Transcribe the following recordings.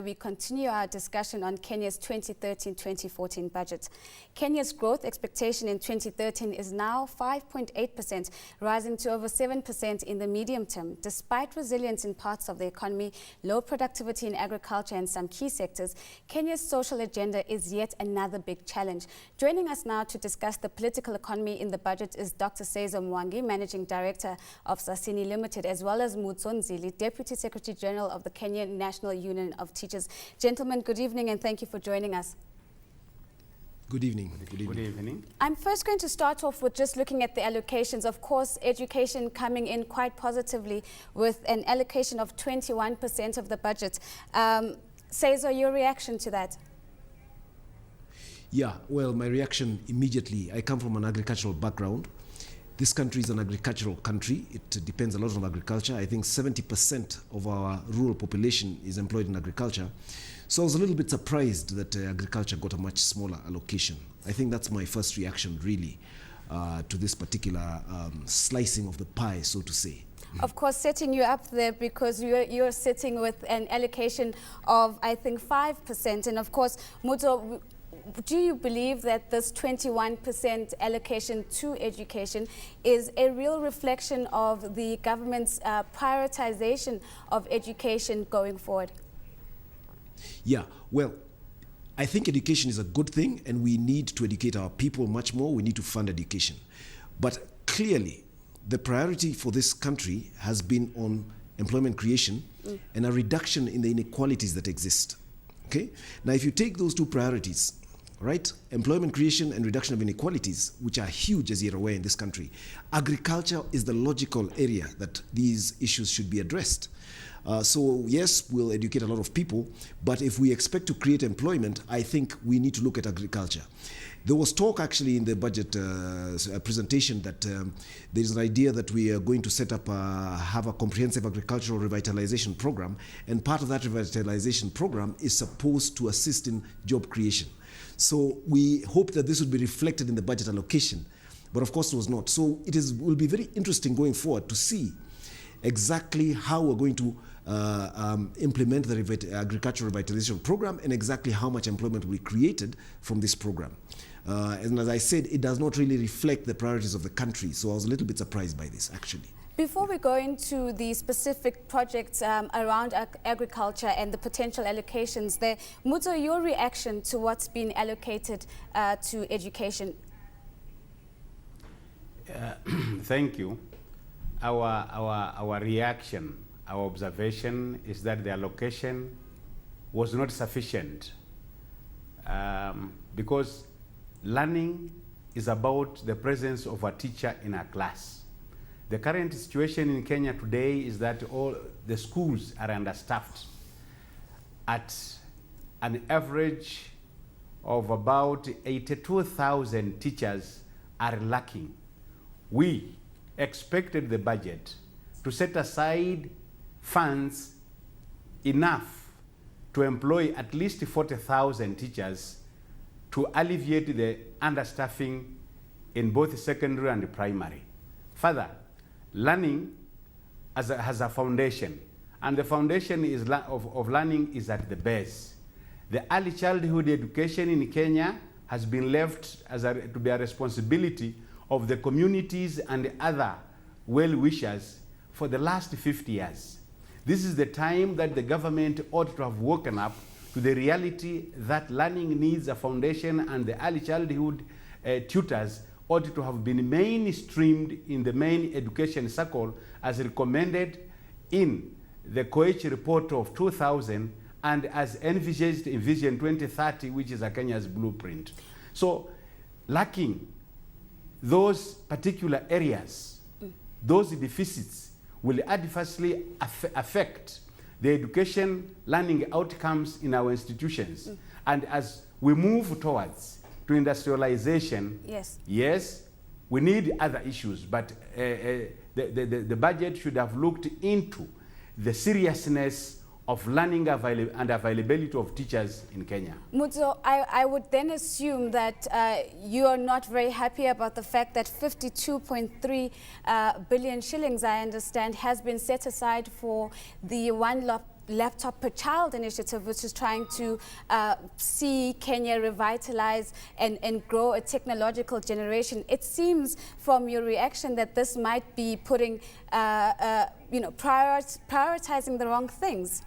We continue our discussion on Kenya's 2013-2014 budget. Kenya's growth expectation in 2013 is now 5.8%, rising to over 7% in the medium term. Despite resilience in parts of the economy, low productivity in agriculture and some key sectors, Kenya's social agenda is yet another big challenge. Joining us now to discuss the political economy in the budget is Dr. Seizo Mwangi, Managing Director of Sasini Limited, as well as Mutso Nzili, Deputy Secretary General of the Kenya National Union of Teachers. Gentlemen, good evening and thank you for joining us. Good evening. Good evening. I'm first going to start off with just looking at the allocations. Of course, education coming in quite positively with an allocation of 21% of the budget. Seizo, your reaction to that? Yeah, well, my reaction immediately, I come from an agricultural background. This country is an agricultural country. It depends a lot on agriculture. I think 70% of our rural population is employed in agriculture. So I was a little bit surprised that agriculture got a much smaller allocation. I think that's my first reaction, really, to this particular slicing of the pie, so to say. Of course, setting you up there because you're sitting with an allocation of, I think, 5%. And of course, Mutso, do you believe that this 21% allocation to education is a real reflection of the government's prioritization of education going forward? Yeah, well, I think education is a good thing and we need to educate our people much more. We need to fund education. But clearly, the priority for this country has been on employment creation and a reduction in the inequalities that exist. Okay? Now, if you take those two priorities, right? Employment creation and reduction of inequalities, which are huge, as you're aware, in this country. Agriculture is the logical area that these issues should be addressed. So yes, we'll educate a lot of people, but if we expect to create employment, I think we need to look at agriculture. There was talk actually in the budget presentation that there's an idea that we are going to set up, have a comprehensive agricultural revitalization program, and part of that revitalization program is supposed to assist in job creation. So we hope that this would be reflected in the budget allocation, but of course it was not. So will be very interesting going forward to see exactly how we're going to implement the agricultural revitalization program and exactly how much employment will be created from this program. And as I said, it does not really reflect the priorities of the country. So I was a little bit surprised by this, actually. Before we go into the specific projects around agriculture and the potential allocations there, Mutso, your reaction to what's been allocated to education? Thank you. Our reaction, our observation is that the allocation was not sufficient because learning is about the presence of a teacher in a class. The current situation in Kenya today is that all the schools are understaffed. At an average of about 82,000 teachers are lacking. We expected the budget to set aside funds enough to employ at least 40,000 teachers to alleviate the understaffing in both secondary and primary. Further, learning has a foundation, and the foundation of learning is at the base. The early childhood education in Kenya has been left to be a responsibility of the communities and other well-wishers for the last 50 years. This is the time that the government ought to have woken up to the reality that learning needs a foundation, and the early childhood tutors ought to have been mainstreamed in the main education circle as recommended in the Koech report of 2000 and as envisaged in Vision 2030, which is a Kenya's blueprint. So lacking those particular areas, those deficits will adversely affect the education learning outcomes in our institutions. And as we move towards to industrialization, yes, we need other issues, but the budget should have looked into the seriousness of learning and availability of teachers in Kenya. Mutso, I would then assume that you are not very happy about the fact that 52.3 billion shillings, I understand, has been set aside for the laptop per child initiative, which is trying to see Kenya revitalize and grow a technological generation. It seems from your reaction that this might be putting, prioritizing the wrong things.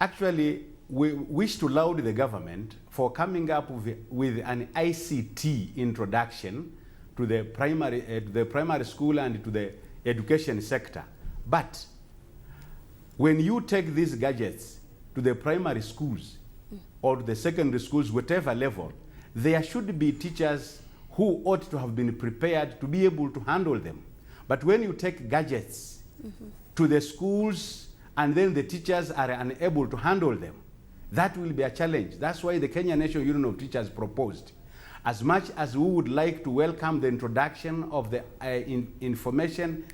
Actually, we wish to laud the government for coming up with an ICT introduction to the primary school and to the education sector. But when you take these gadgets to the primary schools or the secondary schools, whatever level, there should be teachers who ought to have been prepared to be able to handle them. But when you take gadgets to the schools and then the teachers are unable to handle them, that will be a challenge. That's why the Kenya National Union of Teachers proposed, as much as we would like to welcome the introduction of the information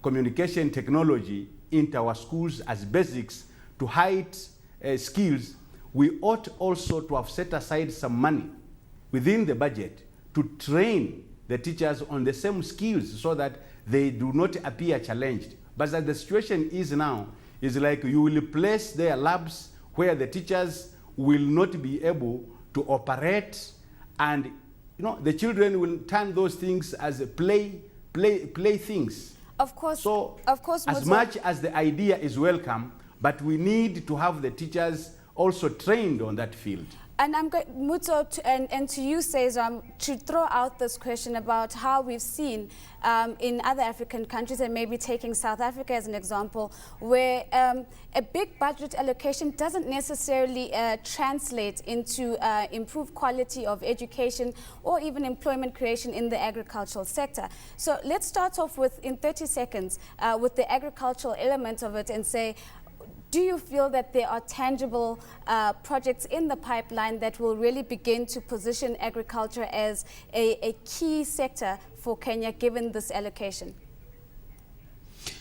communication technology into our schools as basics to height skills, we ought also to have set aside some money within the budget to train the teachers on the same skills so that they do not appear challenged. But as the situation is now, is like you will place their labs where the teachers will not be able to operate, and the children will turn those things as play things. Of course. So, of course, as much as the idea is welcome, but we need to have the teachers also trained on that field. And I'm going, Mutso, and to you, Cesar, to throw out this question about how we've seen in other African countries, and maybe taking South Africa as an example, where a big budget allocation doesn't necessarily translate into improved quality of education or even employment creation in the agricultural sector. So let's start off with, in 30 seconds, with the agricultural element of it and say, do you feel that there are tangible projects in the pipeline that will really begin to position agriculture as a key sector for Kenya, given this allocation?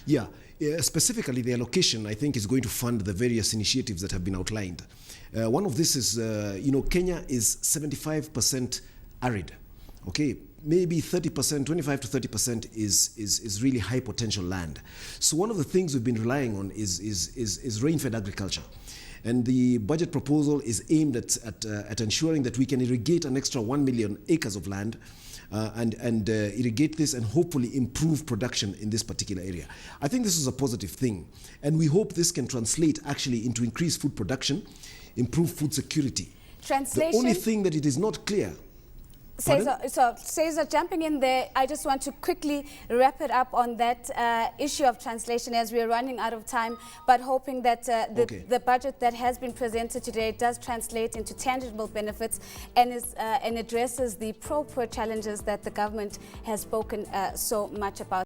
Yeah, specifically the allocation, I think, is going to fund the various initiatives that have been outlined. One of this is, Kenya is 75% arid, okay? Maybe 30%, 25 to 30% is really high potential land. So one of the things we've been relying on is rain-fed agriculture. And the budget proposal is aimed at ensuring that we can irrigate an extra 1 million acres of land and irrigate this and hopefully improve production in this particular area. I think this is a positive thing. And we hope this can translate actually into increased food production, improved food security. Translation? The only thing that it is not clear. Cesar, jumping in there, I just want to quickly wrap it up on that issue of translation as we are running out of time, but hoping that the budget that has been presented today does translate into tangible benefits and addresses the pro-poor challenges that the government has spoken so much about.